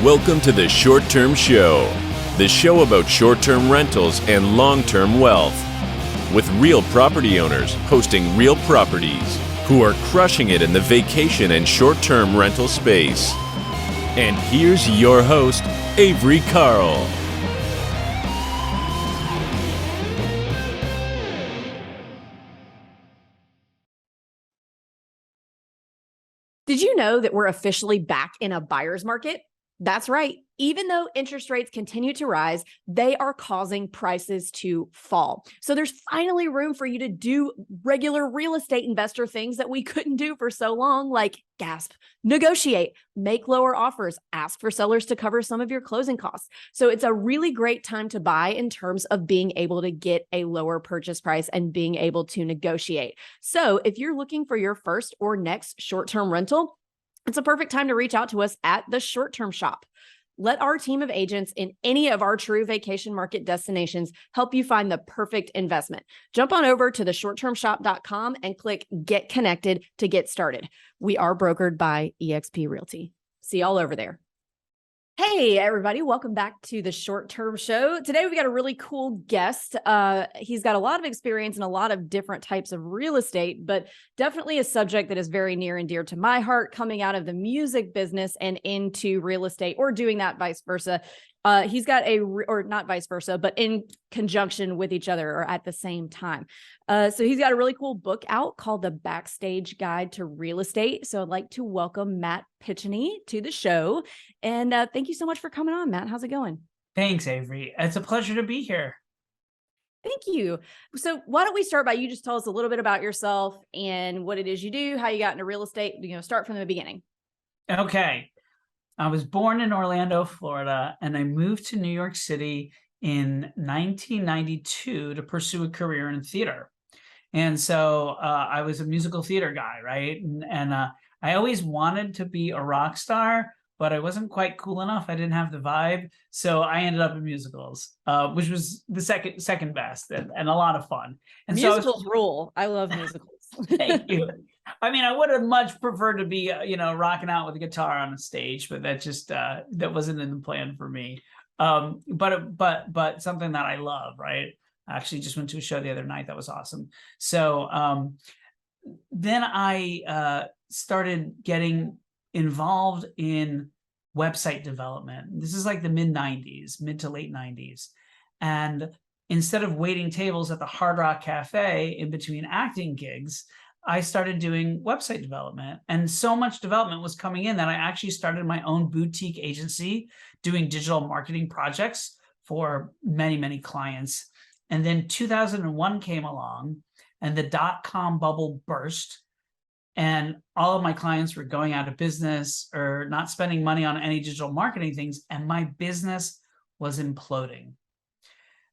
Welcome to the Short Term Show, the show about short-term rentals and long-term wealth, with real property owners hosting real properties who are crushing it in the vacation and short-term rental space. And here's your host, Avery Carl. Did you know that we're officially back in a buyer's market? That's right. Even though interest rates continue to rise, they are causing prices to fall. So there's finally room for you to do regular real estate investor things that we couldn't do for so long, like gasp, negotiate, make lower offers, ask for sellers to cover some of your closing costs. So it's a really great time to buy in terms of being able to get a lower purchase price and being able to negotiate. So if you're looking for your first or next short-term rental, it's a perfect time to reach out to us at the Short Term Shop. Let our team of agents in any of our true vacation market destinations help you find the perfect investment. Jump on over to theshorttermshop.com and click Get Connected to get started. We are brokered by eXp Realty. See y'all over there. Hey, everybody. Welcome back to the Short Term Show. Today, we got a really cool guest. He's got a lot of experience in a lot of different types of real estate, but definitely a subject that is very near and dear to my heart, coming out of the music business and into real estate, or doing that vice versa. He's got or not vice versa, but in conjunction with each other or at the same time. So he's got a really cool book out called The Backstage Guide to Real Estate. So I'd like to welcome Matt Picheny to the show. And thank you so much for coming on, Matt. How's it going? Thanks, Avery. It's a pleasure to be here. Thank you. So why don't we start by you just tell us a little bit about yourself and what it is you do, how you got into real estate, start from the beginning. Okay. I was born in Orlando, Florida, and I moved to New York City in 1992 to pursue a career in theater. And so I was a musical theater guy, right? And I always wanted to be a rock star, but I wasn't quite cool enough. I didn't have the vibe. So I ended up in musicals, which was the second best and a lot of fun. And musicals rule. I love musicals. Thank you. I mean, I would have much preferred to be, rocking out with a guitar on a stage, but that just that wasn't in the plan for me. But something that I love, right? I actually just went to a show the other night that was awesome. So then I started getting involved in website development. This is like the mid to late 90s. And instead of waiting tables at the Hard Rock Cafe in between acting gigs, I started doing website development. And so much development was coming in that I actually started my own boutique agency doing digital marketing projects for many, many clients. And then 2001 came along and the dot-com bubble burst. And all of my clients were going out of business or not spending money on any digital marketing things. And my business was imploding.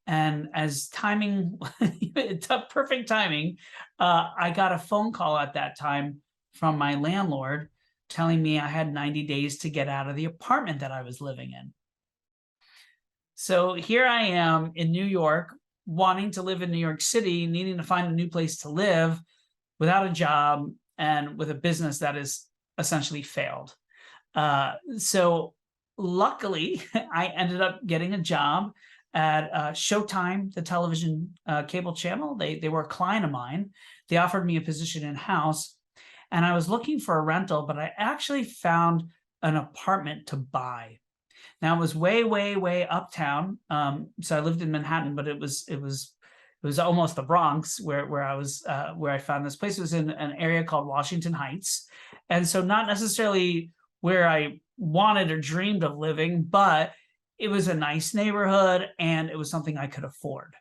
And as timing, perfect timing, I got a phone call at that time from my landlord telling me I had 90 days to get out of the apartment that I was living in. So here I am in New York, wanting to live in New York City, needing to find a new place to live without a job and with a business that is essentially failed. So luckily, I ended up getting a job at Showtime, the television cable channel. They were a client of mine. They offered me a position in-house, and I was looking for a rental, but I actually found an apartment to buy. Now it was way, way, way uptown. So I lived in Manhattan, but it was almost the Bronx where I found this place. It was in an area called Washington Heights, and so not necessarily where I wanted or dreamed of living, but it was a nice neighborhood and it was something I could afford.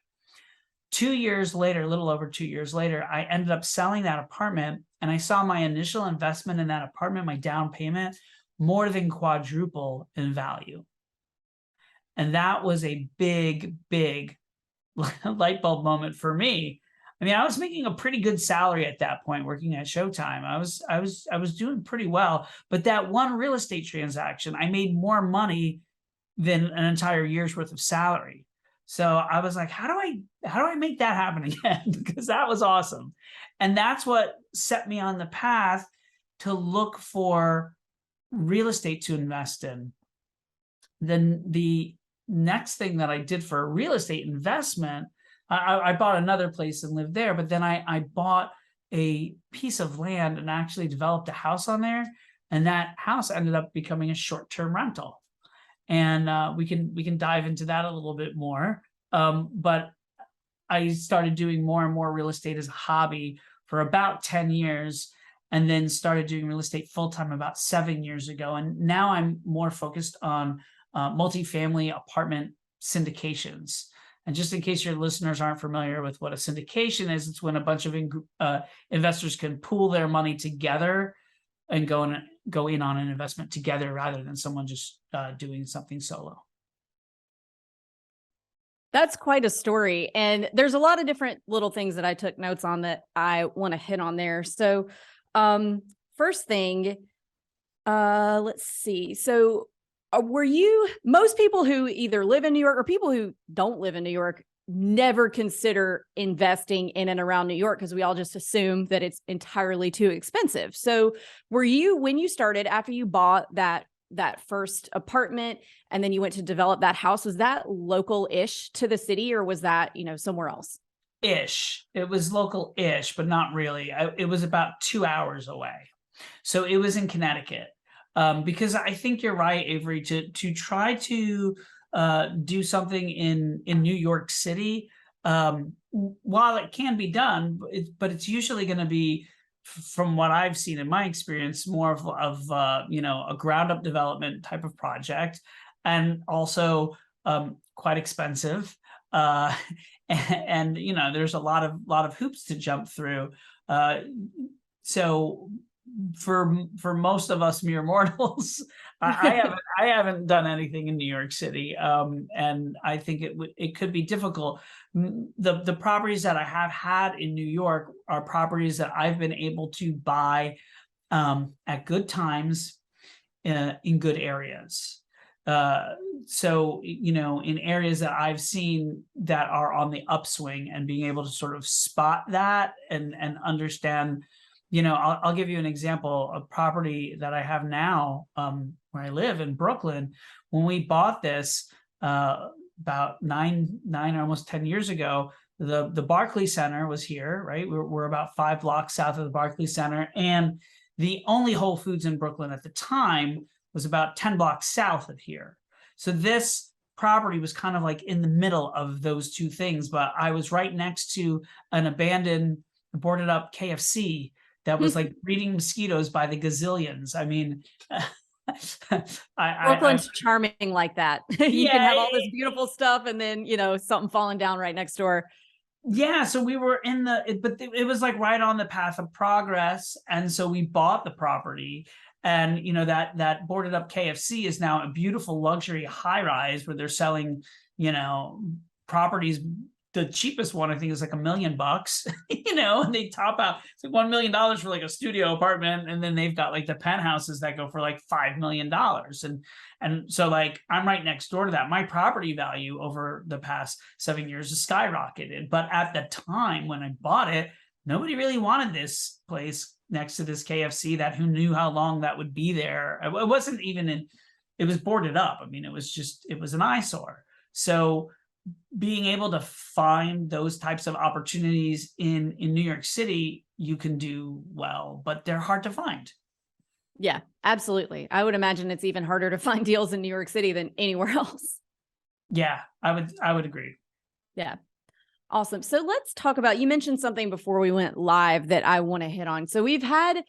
2 years later, a little over 2 years later, I ended up selling that apartment, and I saw my initial investment in that apartment, my down payment, more than quadruple in value. And that was a big, big light bulb moment for me. I mean, I was making a pretty good salary at that point working at Showtime. I was doing pretty well, but that one real estate transaction, I made more money than an entire year's worth of salary. So I was like, how do I make that happen again? Because that was awesome. And that's what set me on the path to look for real estate to invest in. then the next thing that I did for a real estate investment, I bought another place and lived there, but then I bought a piece of land and actually developed a house on there. And that house ended up becoming a short-term rental. And we can dive into that a little bit more. But I started doing more and more real estate as a hobby for about 10 years, and then started doing real estate full-time about 7 years ago. And now I'm more focused on multifamily apartment syndications. And just in case your listeners aren't familiar with what a syndication is, it's when a bunch of investors can pool their money together and go in on an investment together rather than someone just doing something solo. That's quite a story. And there's a lot of different little things that I took notes on that I want to hit on there. So first thing, let's see. So most people who either live in New York or people who don't live in New York never consider investing in and around New York because we all just assume that it's entirely too expensive. So when you started, after you bought that first apartment and then you went to develop that house, was that local-ish to the city, or was that, somewhere else? Ish. It was local-ish, but not really. It was about 2 hours away. So it was in Connecticut. Because I think you're right, Avery, to try to do something in New York City, while it can be done, but it's usually going to be, from what I've seen in my experience, more of a ground up development type of project, and also quite expensive. And there's a lot of hoops to jump through. So for most of us mere mortals, I haven't done anything in New York City, and I think it could be difficult. The properties that I have had in New York are properties that I've been able to buy at good times in good areas. So in areas that I've seen that are on the upswing, and being able to sort of spot that and understand. I'll give you an example. A property that I have now, where I live in Brooklyn, when we bought this about nine or almost 10 years ago, the Barclays Center was here, right? We're about 5 blocks south of the Barclays Center, and the only Whole Foods in Brooklyn at the time was about 10 blocks south of here. So this property was kind of like in the middle of those two things, but I was right next to an abandoned, boarded up KFC that was like breeding mosquitoes by the gazillions. I mean, Brooklyn's charming like that. You can have all this beautiful stuff and then, something falling down right next door. Yeah. So we were but it was like right on the path of progress. And so we bought the property, and, that boarded up KFC is now a beautiful luxury high rise where they're selling, properties. The cheapest one, I think, is like $1 million, and they top out. It's like $1 million for like a studio apartment. And then they've got like the penthouses that go for like $5 million. And so like, I'm right next door to that. My property value over the past 7 years has skyrocketed. But at the time when I bought it, nobody really wanted this place next to this KFC who knew how long that would be there. It wasn't even it was boarded up. I mean, it was an eyesore. So being able to find those types of opportunities in New York City, you can do well, but they're hard to find. Yeah, absolutely. I would imagine it's even harder to find deals in New York City than anywhere else. Yeah, I would agree. Yeah. Awesome. So let's talk about, you mentioned something before we went live that I want to hit on. So we've had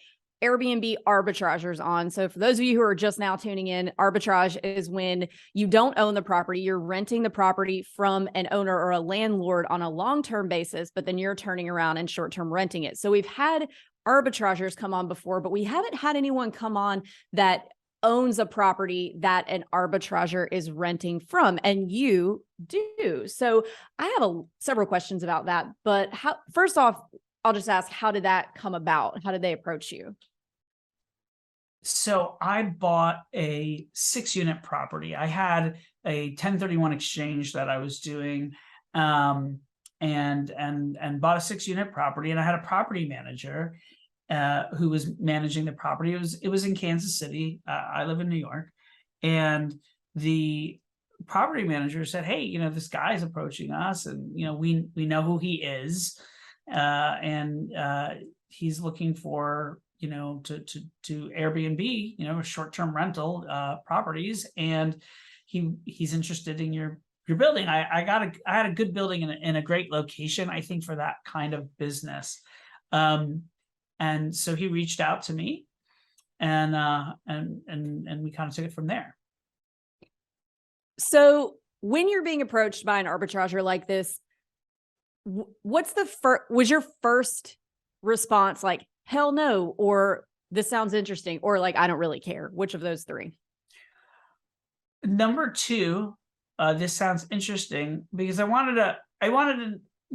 Airbnb arbitragers on. So for those of you who are just now tuning in, arbitrage is when you don't own the property, you're renting the property from an owner or a landlord on a long-term basis, but then you're turning around and short-term renting it. So we've had arbitragers come on before, but we haven't had anyone come on that owns a property that an arbitrager is renting from, and you do. So I have several questions about that, but first off, I'll just ask, how did that come about? How did they approach you? So I bought a 6-unit property. I had a 1031 exchange that I was doing, and bought a 6-unit property, and I had a property manager who was managing the property. It was in Kansas City. I live in New York, and the property manager said, hey, this guy's approaching us, and we know who he is, and he's looking for to Airbnb, short-term rental properties, and he's interested in your building. I had a good building in a great location, I think, for that kind of business. And so he reached out to me, and we kind of took it from there. So when you're being approached by an arbitrager like this, what's was your first response like, hell no, or this sounds interesting, or like, I don't really care? Which of those three? Number two, this sounds interesting, because I wanted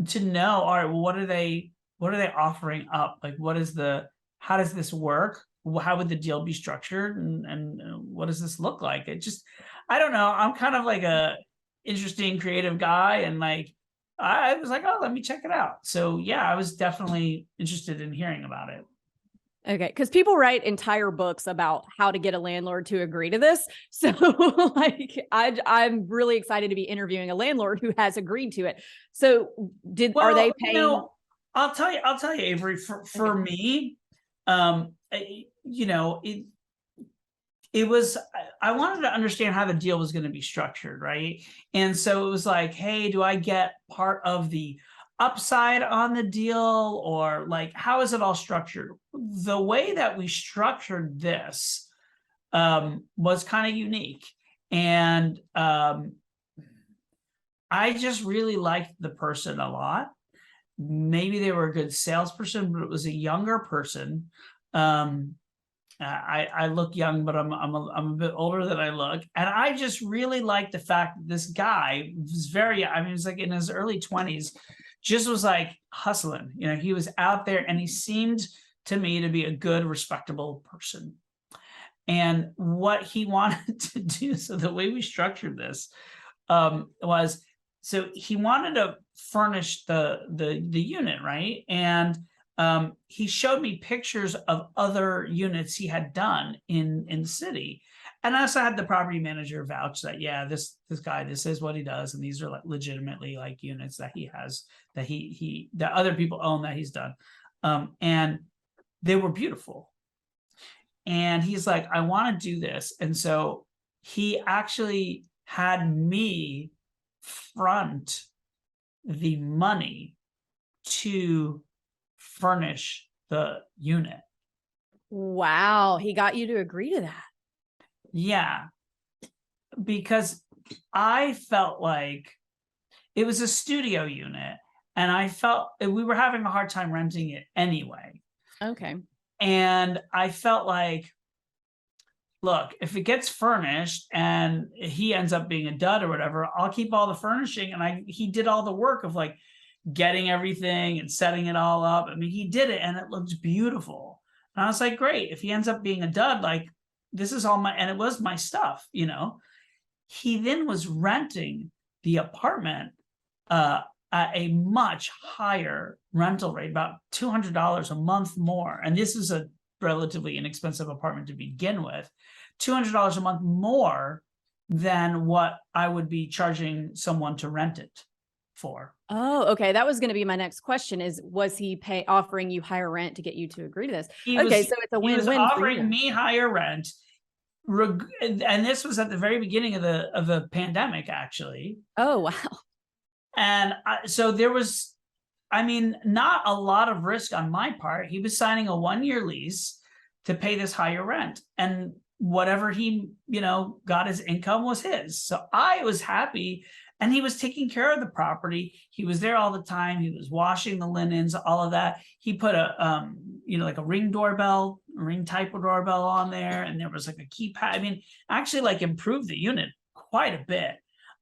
to know, all right, well, what are they offering up? Like, how does this work? How would the deal be structured? And what does this look like? I don't know. I'm kind of like a interesting, creative guy. And like, I was like, oh, let me check it out. So yeah, I was definitely interested in hearing about it. Okay. Because people write entire books about how to get a landlord to agree to this. So like, I'm really excited to be interviewing a landlord who has agreed to it. So are they paying? I'll tell you, Avery, for me, it was, I wanted to understand how the deal was going to be structured, right? And so it was like, hey, do I get part of the upside on the deal, or like, how is it all structured? The way that we structured this was kind of unique, and I just really liked the person a lot. Maybe they were a good salesperson, but it was a younger person. I look young, but I'm a bit older than I look, and I just really liked the fact that this guy was he's like in his early 20s, just was like hustling. He was out there, and he seemed to me to be a good, respectable person. And what he wanted to do, so the way we structured this was, so he wanted to furnish the unit, right? And he showed me pictures of other units he had done in the city. And I also had the property manager vouch that, yeah, this guy, this is what he does. And these are like legitimately like units that he has, that other people own, that he's done. And they were beautiful. And he's like, I want to do this. And so he actually had me front the money to furnish the unit. Wow. He got you to agree to that. Yeah. Because I felt like it was a studio unit, and I felt we were having a hard time renting it anyway. Okay. And I felt like, look, if it gets furnished and he ends up being a dud or whatever, I'll keep all the furnishing. And he did all the work of like getting everything and setting it all up. I mean, he did it, and it looked beautiful. And I was like, great. If he ends up being a dud, like, this is all and it was my stuff, He then was renting the apartment at a much higher rental rate, about $200 a month more. And this is a relatively inexpensive apartment to begin with. $200 a month more than what I would be charging someone to rent it for. Oh, okay. That was going to be my next question: was he offering you higher rent to get you to agree to this? So it's a win-win. He was offering me higher rent, and this was at the very beginning of the pandemic, actually. Oh, wow. And so there was, not a lot of risk on my part. He was signing a 1-year lease to pay this higher rent, and whatever he, got as income was his. So I was happy. And he was taking care of the property. He was there all the time. He was washing the linens, all of that. He put a, like a Ring type of doorbell on there. And there was like a keypad. Actually like improved the unit quite a bit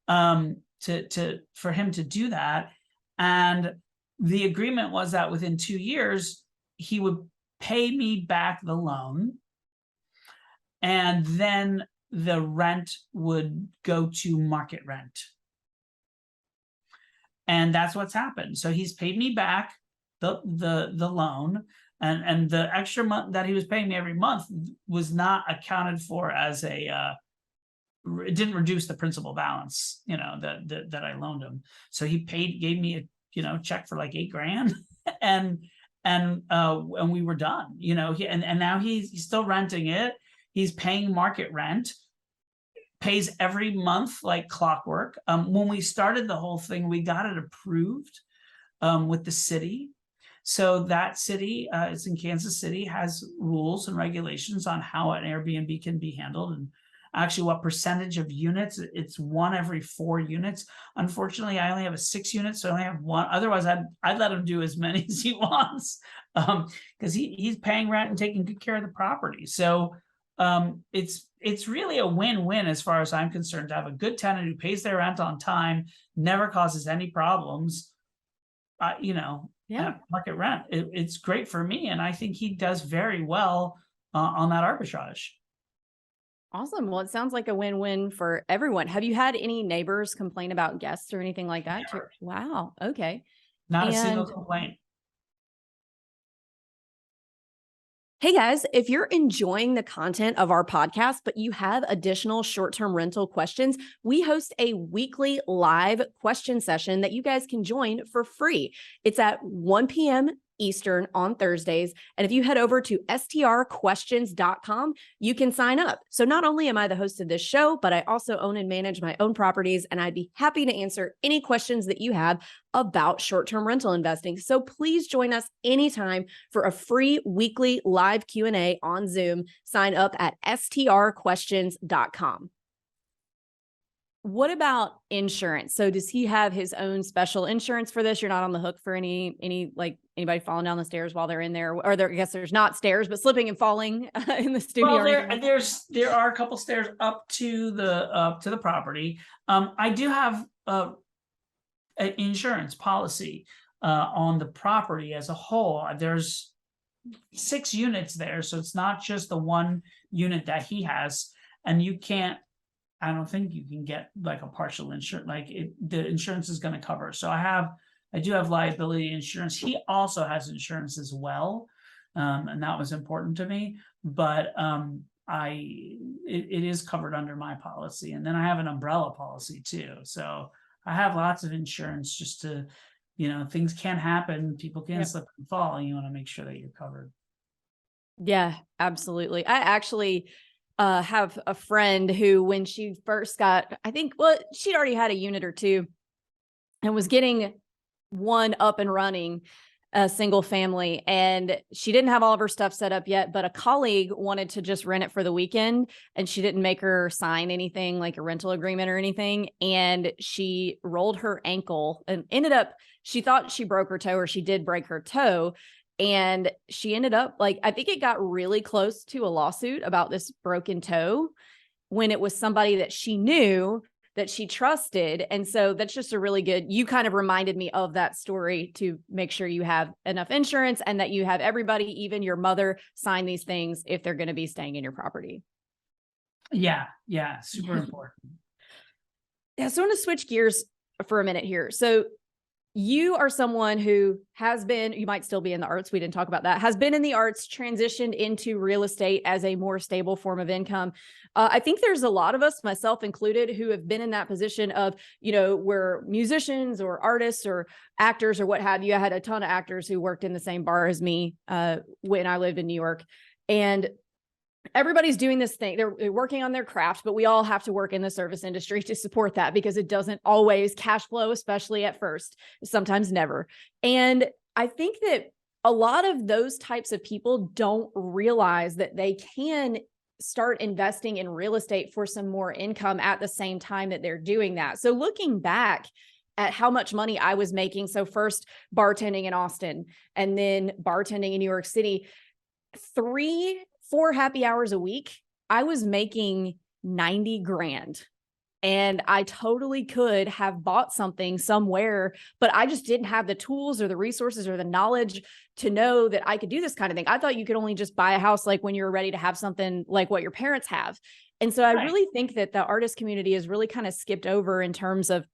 for him to do that. And the agreement was that within 2 years, he would pay me back the loan. And then the rent would go to market rent. And that's what's happened. So he's paid me back the loan, and the extra month that he was paying me every month was not accounted for as a it didn't reduce the principal balance, that I loaned him. So he gave me a, check for like $8,000 and we were done, and now he's still renting it. He's paying market rent, pays every month like clockwork. When we started the whole thing, we got it approved with the city. So that city, it's in Kansas City, has rules and regulations on how an Airbnb can be handled, and actually what percentage of units. It's 1 every 4 units. Unfortunately, I only have a 6 unit, so I only have 1. Otherwise, I'd let him do as many as he wants, because he's paying rent and taking good care of the property. So it's really a win-win as far as I'm concerned, to have a good tenant who pays their rent on time, never causes any problems, at market rent. It's great for me, and I think he does very well on that arbitrage. Awesome. Well, it sounds like a win-win for everyone. Have you had any neighbors complain about guests or anything like that? Never. Wow. Okay. Not a single complaint. Hey guys, if you're enjoying the content of our podcast, but you have additional short-term rental questions, we host a weekly live question session that you guys can join for free. It's at 1 p.m. Eastern on Thursdays. And if you head over to strquestions.com, you can sign up. So not only am I the host of this show, but I also own and manage my own properties, and I'd be happy to answer any questions that you have about short-term rental investing. So please join us anytime for a free weekly live Q&A on Zoom. Sign up at strquestions.com. What about insurance? So does he have his own special insurance for this? You're not on the hook for any like anybody falling down the stairs while they're in there, or I guess there's not stairs, but slipping and falling in the studio. Well, there are a couple stairs up to the property. I do have an insurance policy on the property as a whole. There's 6 units there, so it's not just the 1 unit that he has, and I don't think you can get like a partial insurance, the insurance is going to cover. So I do have liability insurance. He also has insurance as well. And that was important to me, but it is covered under my policy. And then I have an umbrella policy too. So I have lots of insurance just to, things can happen. People can slip and fall, and you want to make sure that you're covered. Yeah, absolutely. I actually have a friend who, when she first got, she'd already had a unit or 2 and was getting one up and running, a single family, and she didn't have all of her stuff set up yet, but a colleague wanted to just rent it for the weekend, and she didn't make her sign anything like a rental agreement or anything. And she rolled her ankle and she thought she broke her toe, or she did break her toe. And she ended up I think it got really close to a lawsuit about this broken toe, when it was somebody that she knew, that she trusted. And so that's just a really good, you kind of reminded me of that story, to make sure you have enough insurance and that you have everybody, even your mother, sign these things if they're going to be staying in your property. Yeah. Super important. Yeah. So I want to switch gears for a minute here. So you are someone who has been, you might still be in the arts, we didn't talk about that, has been in the arts, transitioned into real estate as a more stable form of income. I think there's a lot of us, myself included, who have been in that position of, we're musicians or artists or actors or what have you. I had a ton of actors who worked in the same bar as me when I lived in New York. And everybody's doing this thing. They're working on their craft, but we all have to work in the service industry to support that, because it doesn't always cash flow, especially at first, sometimes never. And I think that a lot of those types of people don't realize that they can start investing in real estate for some more income at the same time that they're doing that. So looking back at how much money I was making, so first bartending in Austin and then bartending in New York City, 3-4 happy hours a week, I was making $90,000. And I totally could have bought something somewhere, but I just didn't have the tools or the resources or the knowledge to know that I could do this kind of thing. I thought you could only just buy a house like when you're ready to have something like what your parents have. And so I really think that the artist community is really kind of skipped over in terms of,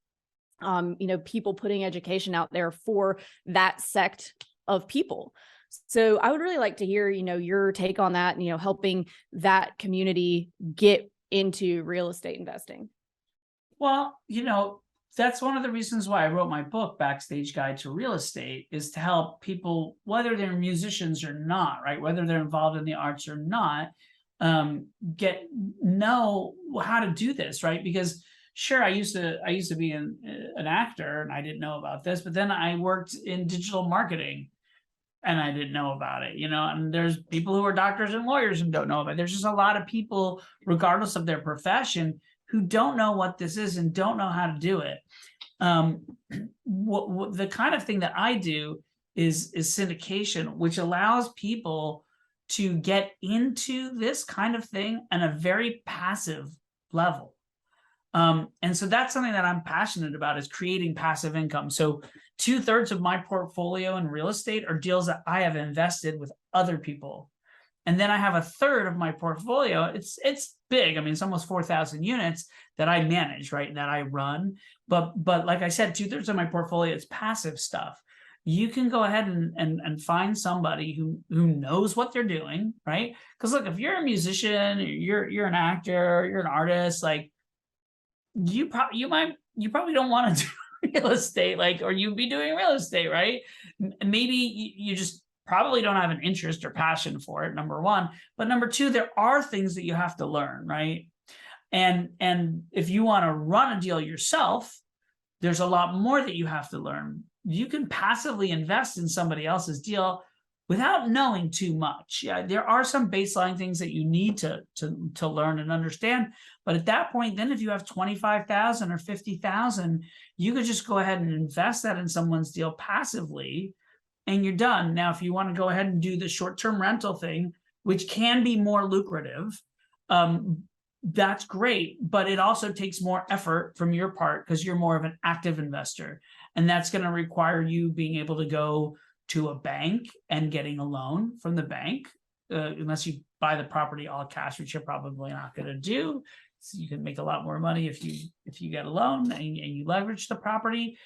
people putting education out there for that sect of people. So I would really like to hear, your take on that, and, helping that community get into real estate investing? Well, that's one of the reasons why I wrote my book, Backstage Guide to Real Estate, is to help people, whether they're musicians or not, right? Whether they're involved in the arts or not, know how to do this, right? Because sure, I used to be an actor and I didn't know about this, but then I worked in digital marketing and I didn't know about it, and there's people who are doctors and lawyers and don't know about it. There's just a lot of people, regardless of their profession, who don't know what this is and don't know how to do it. The kind of thing that I do is syndication, which allows people to get into this kind of thing on a very passive level. And so that's something that I'm passionate about, is creating passive income. So 2/3 of my portfolio in real estate are deals that I have invested with other people. And then I have 1/3 of my portfolio. It's big. I mean, it's almost 4,000 units that I manage, right? And that I run. But like I said, 2/3 of my portfolio is passive stuff. You can go ahead and find somebody who knows what they're doing, right? Because look, if you're a musician, you're an actor, you're an artist, like you probably don't want to do real estate, or you'd be doing real estate, right? Maybe you just probably don't have an interest or passion for it, number one. But number two, there are things that you have to learn, right? And if you want to run a deal yourself, there's a lot more that you have to learn. You can passively invest in somebody else's deal without knowing too much. Yeah, there are some baseline things that you need to learn and understand. But at that point, then if you have 25,000 or 50,000, you could just go ahead and invest that in someone's deal passively, and you're done. Now, if you want to go ahead and do the short-term rental thing, which can be more lucrative, that's great, but it also takes more effort from your part because you're more of an active investor. And that's going to require you being able to go to a bank and getting a loan from the bank, unless you buy the property all cash, which you're probably not going to do. So you can make a lot more money if you get a loan and you leverage the property.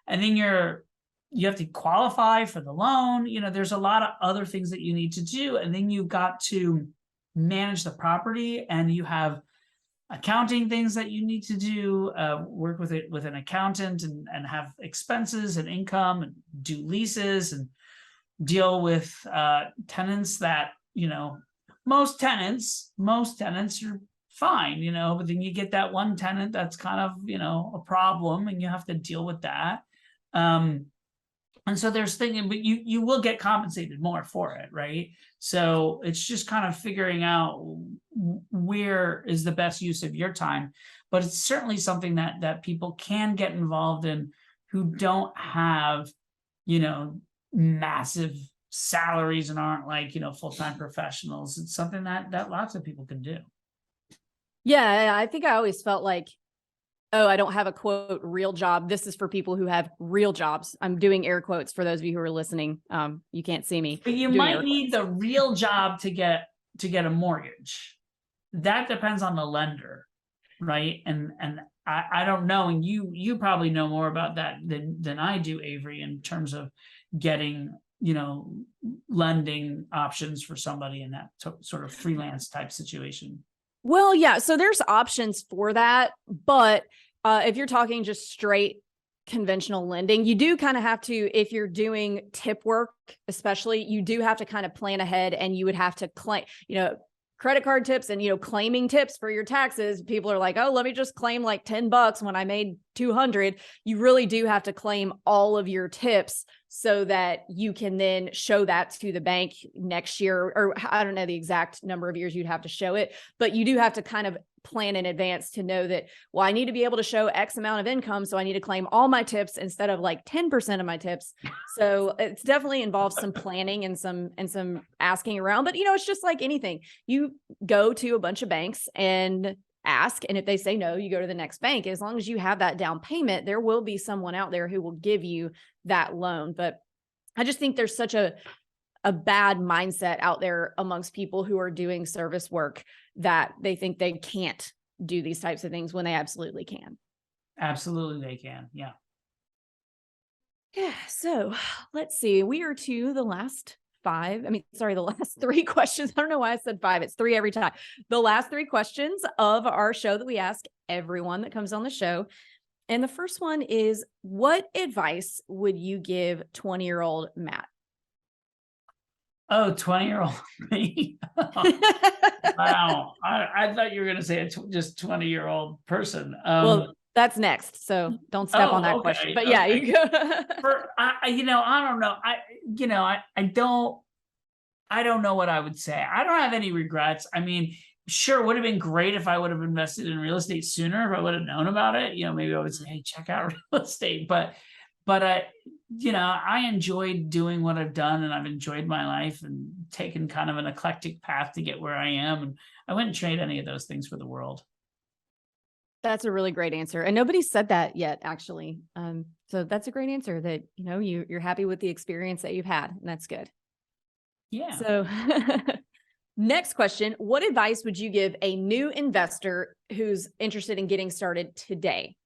And then you have to qualify for the loan. There's a lot of other things that you need to do. And then you've got to manage the property, and you have accounting things that you need to do, work with an accountant and have expenses and income and do leases and deal with tenants that, most tenants are fine, but then you get that one tenant that's kind of, a problem, and you have to deal with that. And so there's thinking, but you will get compensated more for it, right? So it's just kind of figuring out where is the best use of your time. But it's certainly something that people can get involved in who don't have, massive salaries and aren't full-time professionals. It's something that lots of people can do. Yeah, I think I always felt like, oh, I don't have a quote real job. This is for people who have real jobs. I'm doing air quotes for those of you who are listening. You can't see me. But you might need the real job to get a mortgage. That depends on the lender, right? And I don't know, and you probably know more about that than I do, Avery, in terms of getting lending options for somebody in that sort of freelance type situation. Well, yeah. So there's options for that, but if you're talking just straight conventional lending, you do kind of have to, if you're doing tip work, especially, you do have to kind of plan ahead, and you would have to claim, credit card tips and, claiming tips for your taxes. People are like, oh, let me just claim like $10 when I made 200. You really do have to claim all of your tips so that you can then show that to the bank next year, or I don't know the exact number of years you'd have to show it, but you do have to kind of plan in advance to know that, well, I need to be able to show X amount of income, so I need to claim all my tips instead of like 10% of my tips. So it's definitely involves some planning and some asking around, but it's just like anything. You go to a bunch of banks and ask, and if they say no, you go to the next bank. As long as you have that down payment, there will be someone out there who will give you that loan. But I just think there's such a bad mindset out there amongst people who are doing service work that they think they can't do these types of things when they absolutely can. Absolutely, they can. Yeah. Yeah. So let's see. We are to the last 5. I mean, sorry, the last 3 questions. I don't know why I said 5. It's 3 every time. The last 3 questions of our show that we ask everyone that comes on the show. And the first one is, what advice would you give 20-year-old Matt? Oh, 20-year-old me. Wow. I thought you were going to say just 20-year-old person. Well, that's next. So don't step on that question. But yeah, okay. you go. I don't know. I don't know what I would say. I don't have any regrets. I mean, sure, it would have been great if I would have invested in real estate sooner, if I would have known about it. Maybe I would say, hey, check out real estate. But I enjoyed doing what I've done, and I've enjoyed my life and taken kind of an eclectic path to get where I am. And I wouldn't trade any of those things for the world. That's a really great answer. And nobody said that yet, actually. So that's a great answer, that, you're happy with the experience that you've had. And that's good. Yeah. So next question, what advice would you give a new investor who's interested in getting started today?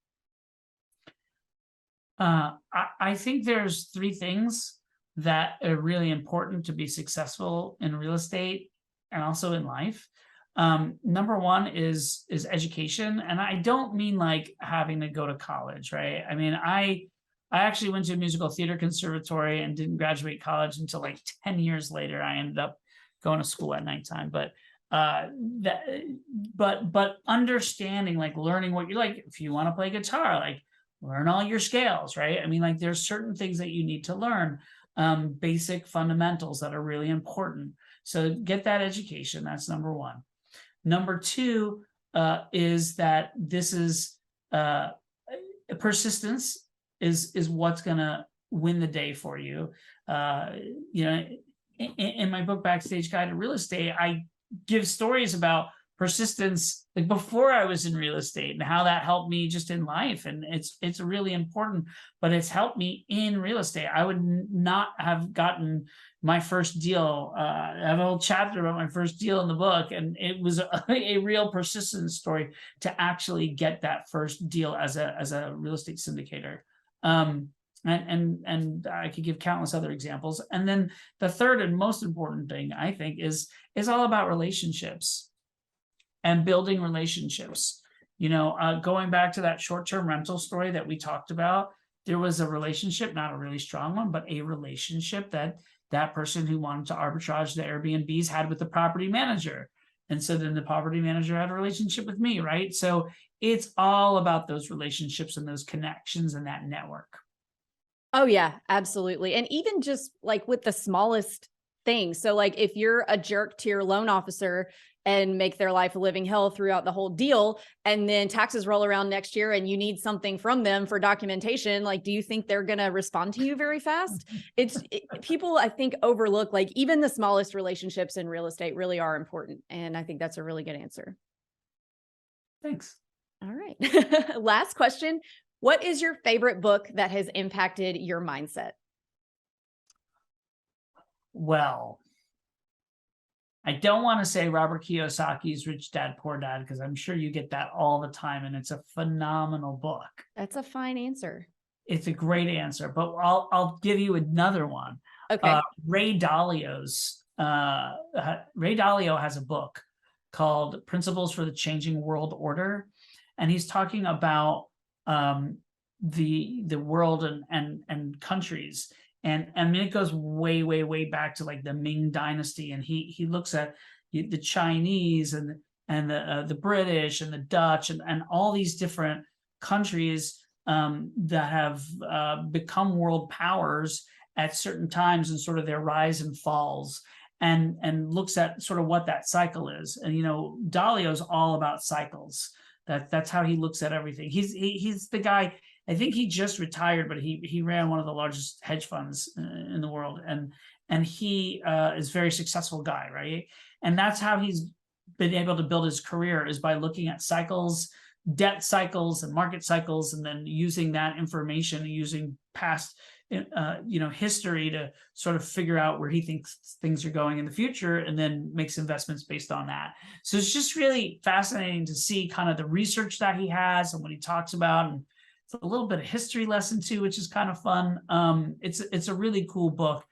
I think there's 3 things that are really important to be successful in real estate and also in life. Number 1 is education. And I don't mean like having to go to college, right? I mean, I actually went to a musical theater conservatory and didn't graduate college until like 10 years later. I ended up going to school at nighttime, but understanding, like learning what you like. If you want to play guitar, like learn all your scales, right? I mean, like there's certain things that you need to learn, basic fundamentals that are really important. So get that education. That's number 1. Number 2 is that this is persistence is what's going to win the day for you. In my book, Backstage Guide to Real Estate, I give stories about persistence like before I was in real estate and how that helped me just in life. And it's really important, but it's helped me in real estate. I would not have gotten my first deal. I have a whole chapter about my first deal in the book, and it was a real persistence story to actually get that first deal as a real estate syndicator. And I could give countless other examples. And then the third and most important thing, I think, is all about relationships and building relationships. Going back to that short-term rental story that we talked about, there was a relationship, not a really strong one, but a relationship that person who wanted to arbitrage the Airbnbs had with the property manager. And so then the property manager had a relationship with me, right? So it's all about those relationships and those connections and that network. Oh yeah, absolutely. And even just like with the smallest things. So like if you're a jerk to your loan officer and make their life a living hell throughout the whole deal, and then taxes roll around next year and you need something from them for documentation, like, do you think they're going to respond to you very fast? People, I think, overlook like even the smallest relationships in real estate really are important. And I think that's a really good answer. Thanks. All right. Last question. What is your favorite book that has impacted your mindset? Well, I don't want to say Robert Kiyosaki's Rich Dad, Poor Dad, because I'm sure you get that all the time, and it's a phenomenal book. That's a fine answer. It's a great answer, but I'll give you another one. Okay. Ray Dalio has a book called Principles for the Changing World Order, and he's talking about the world and countries. And I mean, it goes way, way, way back to like the Ming Dynasty, and he looks at the Chinese and the British and the Dutch and all these different countries that have become world powers at certain times and sort of their rise and falls, and looks at sort of what that cycle is. And Dalio's all about cycles. That's how he looks at everything. He's the guy. I think he just retired, but he ran one of the largest hedge funds in the world, and he is a very successful guy, right? And that's how he's been able to build his career, is by looking at cycles, debt cycles and market cycles, and then using that information and using past history to sort of figure out where he thinks things are going in the future, and then makes investments based on that. So it's just really fascinating to see kind of the research that he has and what he talks about, and it's a little bit of history lesson too, which is kind of fun. It's a really cool book.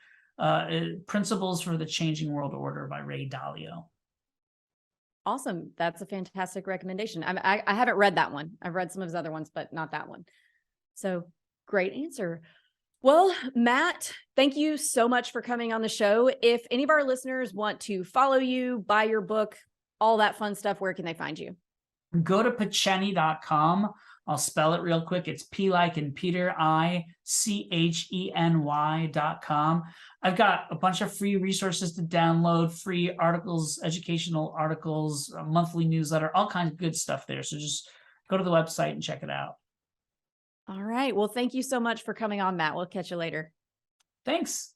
Principles for the Changing World Order by Ray Dalio. Awesome. That's a fantastic recommendation. I haven't read that one. I've read some of his other ones, but not that one. So great answer. Well, Matt, thank you so much for coming on the show. If any of our listeners want to follow you, buy your book, all that fun stuff, where can they find you? Go to Picheny.com. I'll spell it real quick. It's P like in Peter, ICHENY.com. I've got a bunch of free resources to download, free articles, educational articles, a monthly newsletter, all kinds of good stuff there. So just go to the website and check it out. All right. Well, thank you so much for coming on, Matt. We'll catch you later. Thanks.